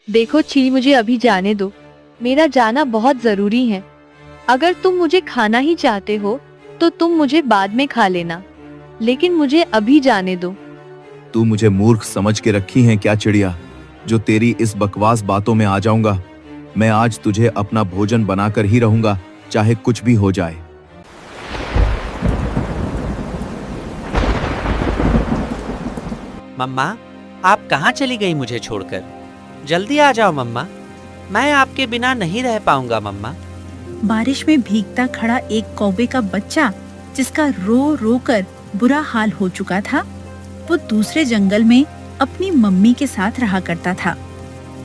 देखो चील, मुझे अभी जाने दो। मेरा जाना बहुत जरूरी है। अगर तुम मुझे खाना ही चाहते हो तो तुम मुझे बाद में खा लेना, लेकिन मुझे अभी जाने दो। तू मुझे मूर्ख समझ के रखी है क्या चिड़िया, जो तेरी इस बकवास बातों में आ जाऊंगा। मैं आज तुझे अपना भोजन बनाकर ही रहूंगा, चाहे कुछ भी हो जाए। मम्मा, आप कहाँ चली गई मुझे छोड़कर? जल्दी आ जाओ मम्मा, मैं आपके बिना नहीं रह पाऊंगा मम्मा। बारिश में भीगता खड़ा एक कौवे का बच्चा, जिसका रो रो कर बुरा हाल हो चुका था, वो दूसरे जंगल में अपनी मम्मी के साथ रहा करता था।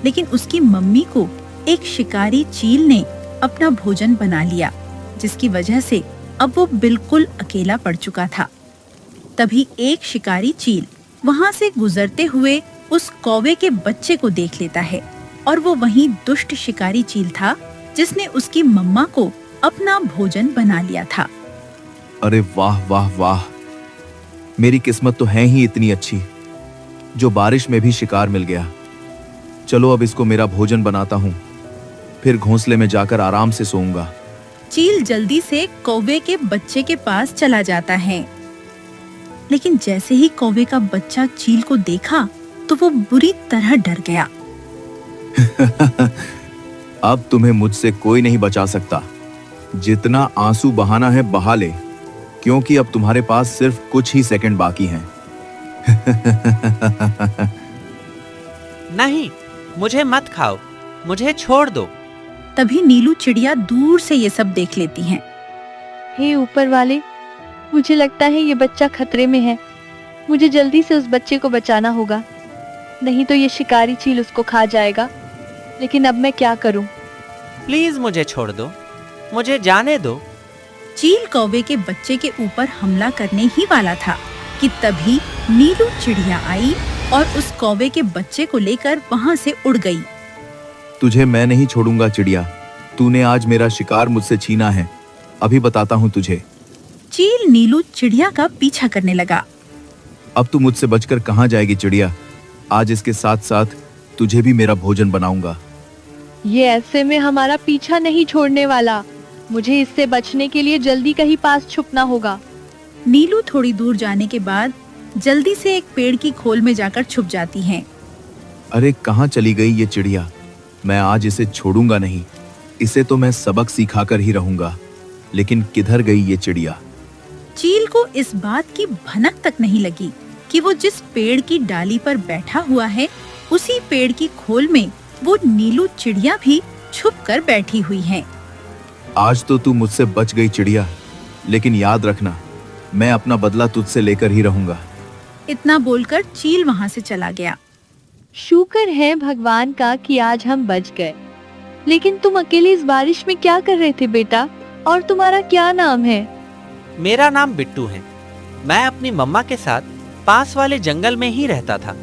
लेकिन उसकी मम्मी को एक शिकारी चील ने अपना भोजन बना लिया, जिसकी वजह से अब वो बिल्कुल अकेला पड़ चुका था। तभी एक शिकारी चील वहां से गुजरते हुए उस कौवे के बच्चे को देख लेता है, और वो वही दुष्ट शिकारी चील था जिसने उसकी मम्मा को अपना भोजन बना लिया था। अरे वाह वाह वाह, मेरी किस्मत तो है ही इतनी अच्छी, जो बारिश में भी शिकार मिल गया। चलो अब इसको मेरा भोजन बनाता हूँ, फिर घोंसले में जाकर आराम से सोऊंगा। चील जल्दी से कौवे के बच्चे के पास चला जाता है, लेकिन जैसे ही कौवे का बच्चा चील को देखा तो वो बुरी तरह डर गया। अब तुम्हें मुझसे कोई नहीं बचा सकता। जितना आंसू बहाना है बहा ले, क्योंकि अब तुम्हारे पास सिर्फ कुछ ही सेकंड बाकी हैं। नहीं, मुझे मत खाओ, मुझे छोड़ दो। तभी नीलू चिड़िया दूर से ये सब देख लेती हैं। हे ऊपर वाले, मुझे लगता है ये बच्चा खतरे में है। मुझे जल्दी से उस बच्चे को बचाना होगा, नहीं तो ये शिकारी चील उसको खा जाएगा। लेकिन अब मैं क्या करूं? प्लीज मुझे छोड़ दो, मुझे जाने दो। चील कौवे के बच्चे के ऊपर हमला करने ही वाला था कि तभी नीलू चिड़िया आई और उस कौवे के बच्चे को लेकर वहां से उड़ गई। तुझे मैं नहीं छोड़ूंगा चिड़िया, तूने आज मेरा शिकार मुझसे छीना है, अभी बताता हूँ तुझे। चील नीलू चिड़िया का पीछा करने लगा। अब तू मुझसे बचकर कहाँ जाएगी चिड़िया? आज इसके साथ साथ तुझे भी मेरा भोजन बनाऊंगा। ये ऐसे में हमारा पीछा नहीं छोड़ने वाला। मुझे इससे बचने के लिए जल्दी कहीं पास छुपना होगा। नीलू थोड़ी दूर जाने के बाद जल्दी से एक पेड़ की खोल में जाकर छुप जाती हैं। अरे कहाँ चली गई ये चिड़िया? मैं आज इसे छोड़ूंगा नहीं, इसे तो मैं सबक सिखाकर ही रहूंगा। लेकिन किधर गई ये चिड़िया? चील को इस बात की भनक तक नहीं लगी कि वो जिस पेड़ की डाली पर बैठा हुआ है, उसी पेड़ की खोल में वो नीलू चिड़िया भी छुप कर बैठी हुई है। आज तो तू मुझसे बच गई चिड़िया, लेकिन याद रखना, मैं अपना बदला तुझसे लेकर ही रहूंगा। इतना बोलकर चील वहां से चला गया। शुक्र है भगवान का कि आज हम बच गए। लेकिन तुम अकेले इस बारिश में क्या कर रहे थे बेटा? और तुम्हारा क्या नाम है? मेरा नाम बिट्टू है। मैं अपनी मम्मा के साथ पास वाले जंगल में ही रहता था,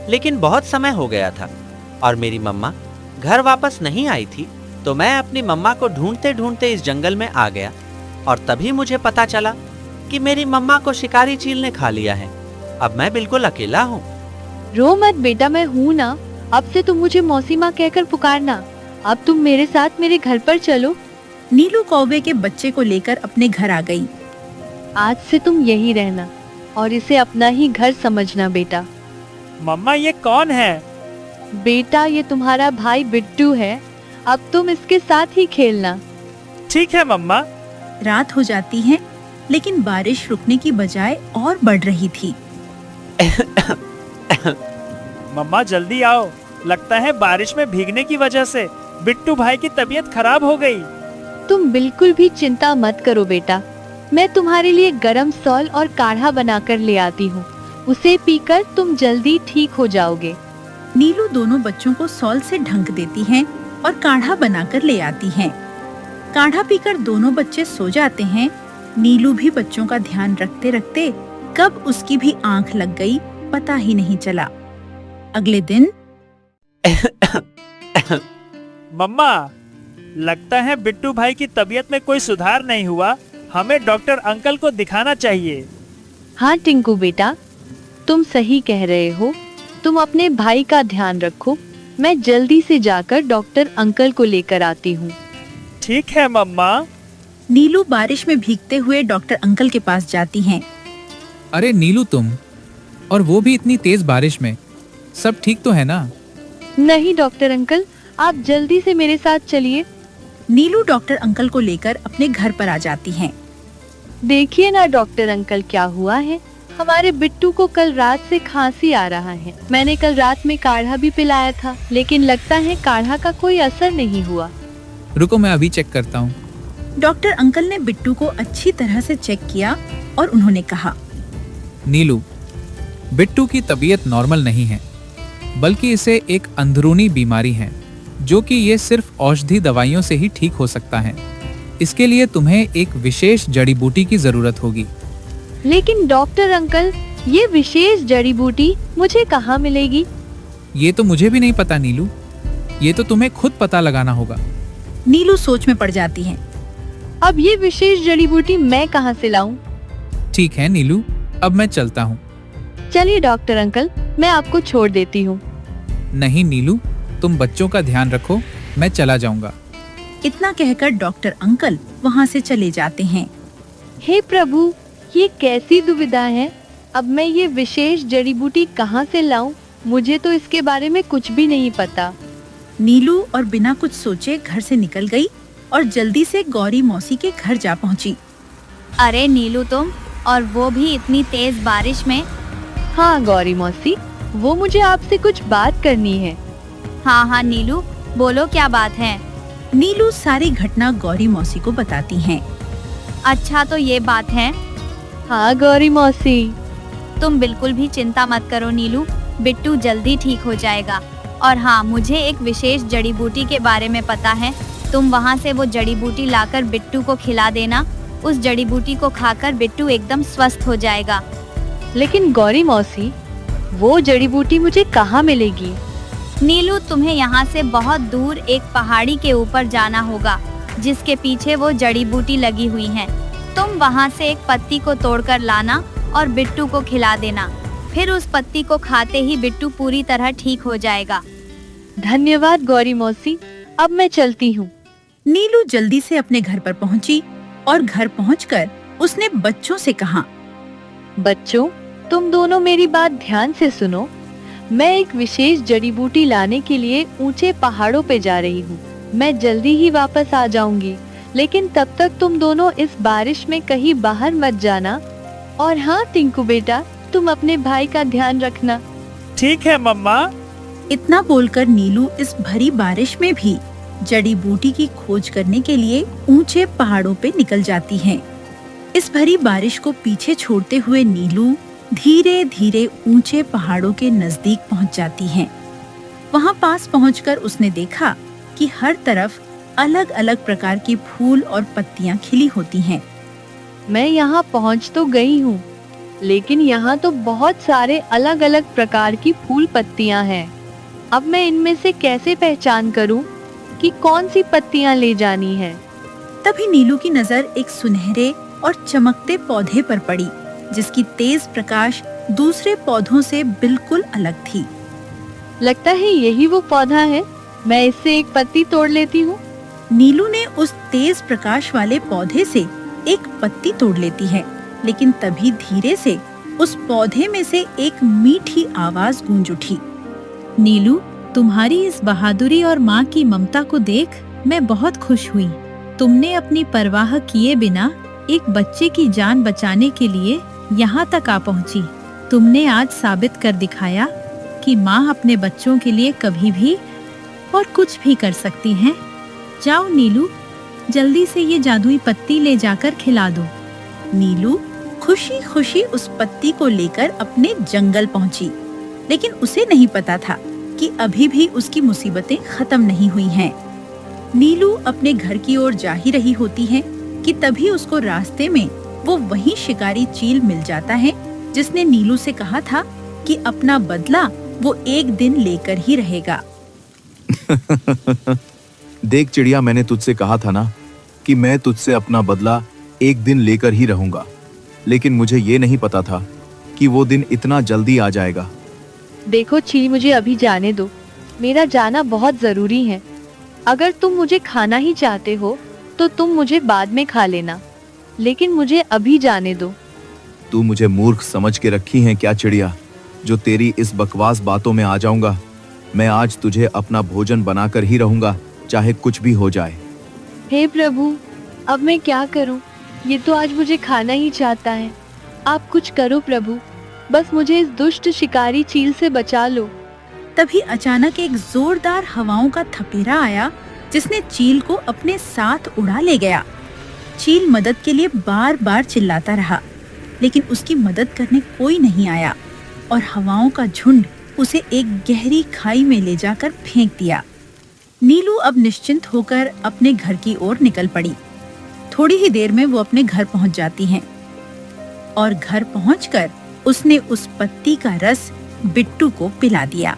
लेकिन बहुत समय हो गया था और मेरी मम्मा घर वापस नहीं आई थी, तो मैं अपनी मम्मा को ढूंढते ढूंढते इस जंगल में आ गया और तभी मुझे पता चला कि मेरी मम्मा को शिकारी चील ने खा लिया है। अब मैं बिल्कुल अकेला हूँ। रो मत बेटा, मैं हूँ ना। अब से तुम मुझे मौसी माँ कहकर पुकारना। अब तुम मेरे साथ मेरे घर पर चलो। नीलू कौवे के बच्चे को लेकर अपने घर आ गई। आज से तुम यही रहना और इसे अपना ही घर समझना बेटा। मम्मा, ये कौन है? बेटा, ये तुम्हारा भाई बिट्टू है। अब तुम इसके साथ ही खेलना। ठीक है मम्मा। रात हो जाती है, लेकिन बारिश रुकने की बजाय और बढ़ रही थी। मम्मा जल्दी आओ, लगता है बारिश में भीगने की वजह से बिट्टू भाई की तबीयत खराब हो गई। तुम बिल्कुल भी चिंता मत करो बेटा, मैं तुम्हारे लिए गरम सॉल और काढ़ा बनाकर ले आती हूँ। उसे पीकर तुम जल्दी ठीक हो जाओगे। नीलू दोनों बच्चों को सॉल से ढंक देती हैं और काढ़ा बनाकर ले आती हैं। काढ़ा पीकर दोनों बच्चे सो जाते हैं। नीलू भी बच्चों का ध्यान रखते रखते कब उसकी भी आंख लग गई, पता ही नहीं चला। अगले दिन मम्मा, लगता है बिट्टू भाई की तबीयत में कोई सुधार नहीं हुआ। हमें डॉक्टर अंकल को दिखाना चाहिए। हाँ टिंकू बेटा, तुम सही कह रहे हो। तुम अपने भाई का ध्यान रखो, मैं जल्दी से जाकर डॉक्टर अंकल को लेकर आती हूँ। ठीक है मम्मा। नीलू बारिश में भीगते हुए डॉक्टर अंकल के पास जाती हैं। अरे नीलू, तुम, और वो भी इतनी तेज बारिश में, सब ठीक तो है ना? नहीं डॉक्टर अंकल, आप जल्दी से मेरे साथ चलिए। नीलू डॉक्टर अंकल को लेकर अपने घर पर आ जाती हैं। देखिए ना डॉक्टर अंकल, क्या हुआ है। हमारे बिट्टू को कल रात से खांसी आ रहा है। मैंने कल रात में काढ़ा भी पिलाया था, लेकिन लगता है काढ़ा का कोई असर नहीं हुआ। रुको, मैं अभी चेक करता हूँ। डॉक्टर अंकल ने बिट्टू को अच्छी तरह से चेक किया और उन्होंने कहा, नीलू, बिट्टू की तबीयत नॉर्मल नहीं है, बल्कि इसे एक अंदरूनी बीमारी है, जो कि ये सिर्फ औषधि दवाइयों से ही ठीक हो सकता है। इसके लिए तुम्हें एक विशेष जड़ी बूटी की जरूरत होगी। लेकिन डॉक्टर अंकल, ये विशेष जड़ी बूटी मुझे कहाँ मिलेगी? ये तो मुझे भी नहीं पता नीलू, ये तो तुम्हें खुद पता लगाना होगा। नीलू सोच में पड़ जाती है। अब ये विशेष जड़ी बूटी मैं कहाँ से लाऊं? ठीक है नीलू, अब मैं चलता हूँ। चलिए डॉक्टर अंकल, मैं आपको छोड़ देती हूँ। नहीं नीलू, तुम बच्चों का ध्यान रखो, मैं चला जाऊंगा। इतना कहकर डॉक्टर अंकल वहाँ से चले जाते हैं। हे प्रभु, ये कैसी दुविधा है। अब मैं ये विशेष जड़ी बूटी कहाँ से लाऊं? मुझे तो इसके बारे में कुछ भी नहीं पता। नीलू और बिना कुछ सोचे घर से निकल गई और जल्दी से गौरी मौसी के घर जा पहुंची। अरे नीलू, तुम, और वो भी इतनी तेज बारिश में? हाँ गौरी मौसी, वो मुझे आपसे कुछ बात करनी है। हाँ नीलू, बोलो क्या बात है। नीलू सारी घटना गौरी मौसी को बताती हैं। अच्छा, तो ये बात है। हाँ गौरी मौसी। तुम बिल्कुल भी चिंता मत करो नीलू, बिट्टू जल्दी ठीक हो जाएगा। और हाँ, मुझे एक विशेष जड़ी बूटी के बारे में पता है। तुम वहाँ से वो जड़ी बूटी लाकर बिट्टू को खिला देना। उस जड़ी बूटी को खाकर बिट्टू एकदम स्वस्थ हो जाएगा। लेकिन गौरी मौसी, वो जड़ी बूटी मुझे कहाँ मिलेगी? नीलू, तुम्हें यहाँ से बहुत दूर एक पहाड़ी के ऊपर जाना होगा, जिसके पीछे वो जड़ी बूटी लगी हुई है। तुम वहाँ से एक पत्ती को तोड़कर लाना और बिट्टू को खिला देना। फिर उस पत्ती को खाते ही बिट्टू पूरी तरह ठीक हो जाएगा। धन्यवाद गौरी मौसी, अब मैं चलती हूँ। नीलू जल्दी से अपने घर पर पहुंची और घर पहुंचकर उसने बच्चों से कहा, बच्चों, तुम दोनों मेरी बात ध्यान से सुनो। मैं एक विशेष जड़ी बूटी लाने के लिए ऊंचे पहाड़ों पे जा रही हूँ। मैं जल्दी ही वापस आ जाऊंगी, लेकिन तब तक तुम दोनों इस बारिश में कहीं बाहर मत जाना। और हाँ टिंकू बेटा, तुम अपने भाई का ध्यान रखना। ठीक है मम्मा। इतना बोलकर नीलू इस भरी बारिश में भी जड़ी बूटी की खोज करने के लिए ऊंचे पहाड़ों पे निकल जाती हैं। इस भरी बारिश को पीछे छोड़ते हुए नीलू धीरे धीरे ऊंचे पहाड़ों के नजदीक पहुंच जाती हैं। वहां पास पहुंचकर उसने देखा कि हर तरफ अलग अलग प्रकार की फूल और पत्तियां खिली होती हैं। मैं यहाँ पहुँच तो गई हूँ, लेकिन यहाँ तो बहुत सारे अलग अलग प्रकार की फूल पत्तियां हैं। अब मैं इनमें से कैसे पहचान करूँ कि कौन सी पत्तियां ले जानी है? तभी नीलू की नजर एक सुनहरे और चमकते पौधे पर पड़ी, जिसकी तेज प्रकाश दूसरे पौधों से बिल्कुल अलग थी। लगता है यही वो पौधा है। मैं इससे एक पत्ती तोड़ लेती हूँ। नीलू ने उस तेज प्रकाश वाले पौधे से एक पत्ती तोड़ लेती है, लेकिन तभी धीरे से उस पौधे में से एक मीठी आवाज गूंज उठी। नीलू, तुम्हारी इस बहादुरी और माँ की ममता को देख मैं बहुत खुश हुई। तुमने अपनी परवाह किए बिना एक बच्चे की जान बचाने के लिए यहाँ तक आ पहुँची। तुमने आज साबित कर दिखाया कि माँ अपने बच्चों के लिए कभी भी और कुछ भी कर सकती है। जाओ नीलू, जल्दी से ये जादुई पत्ती ले जाकर खिला दो। नीलू खुशी खुशी उस पत्ती को लेकर अपने जंगल पहुंची, लेकिन उसे नहीं पता था कि अभी भी उसकी मुसीबतें खत्म नहीं हुई हैं। नीलू अपने घर की ओर जा ही रही होती है कि तभी उसको रास्ते में वो वही शिकारी चील मिल जाता है, जिसने नीलू से कहा था कि अपना बदला वो एक दिन लेकर ही रहेगा। देख चिड़िया, मैंने तुझसे कहा था ना कि मैं तुझसे अपना बदला एक दिन लेकर ही रहूंगा, लेकिन मुझे ये नहीं पता था कि वो दिन इतना जल्दी आ जाएगा। देखो छी, मुझे अभी जाने दो, मेरा जाना बहुत जरूरी है। अगर तुम मुझे खाना ही चाहते हो तो तुम मुझे बाद में खा लेना, लेकिन मुझे अभी जाने दो। तू मुझे मूर्ख समझ के रखी है क्या चिड़िया, जो तेरी इस बकवास बातों में आ जाऊंगा। मैं आज तुझे अपना भोजन बनाकर ही रहूंगा, चाहे कुछ भी हो जाए। हे प्रभु, अब मैं क्या करूं? ये तो आज मुझे खाना ही चाहता है। आप कुछ करो प्रभु, बस मुझे इस दुष्ट शिकारी चील से बचा लो। तभी अचानक एक जोरदार हवाओं का थपेरा आया जिसने चील को अपने साथ उड़ा ले गया। चील मदद के लिए बार बार चिल्लाता रहा, लेकिन उसकी मदद करने कोई नहीं आया और हवाओं का झुंड उसे एक गहरी खाई में ले जाकर फेंक दिया। नीलू अब निश्चिंत होकर अपने घर की ओर निकल पड़ी। थोड़ी ही देर में वो अपने घर पहुंच जाती हैं और घर पहुंचकर उसने उस पत्ती का रस बिट्टू को पिला दिया।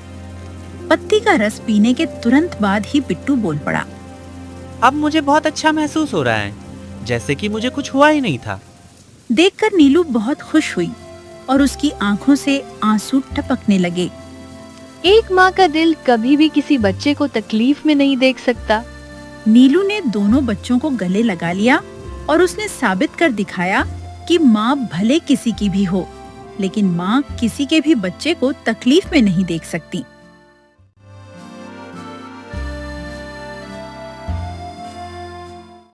पत्ती का रस पीने के तुरंत बाद ही बिट्टू बोल पड़ा। अब मुझे बहुत अच्छा महसूस हो रहा है, जैसे कि मुझे कुछ हुआ ही नहीं था। देखकर नीलू बहुत खुश हुई और उसकी आंखों से आंसू टपकने लगे। एक माँ का दिल कभी भी किसी बच्चे को तकलीफ में नहीं देख सकता। नीलू ने दोनों बच्चों को गले लगा लिया और उसने साबित कर दिखाया कि माँ भले किसी की भी हो, लेकिन माँ किसी के भी बच्चे को तकलीफ में नहीं देख सकती।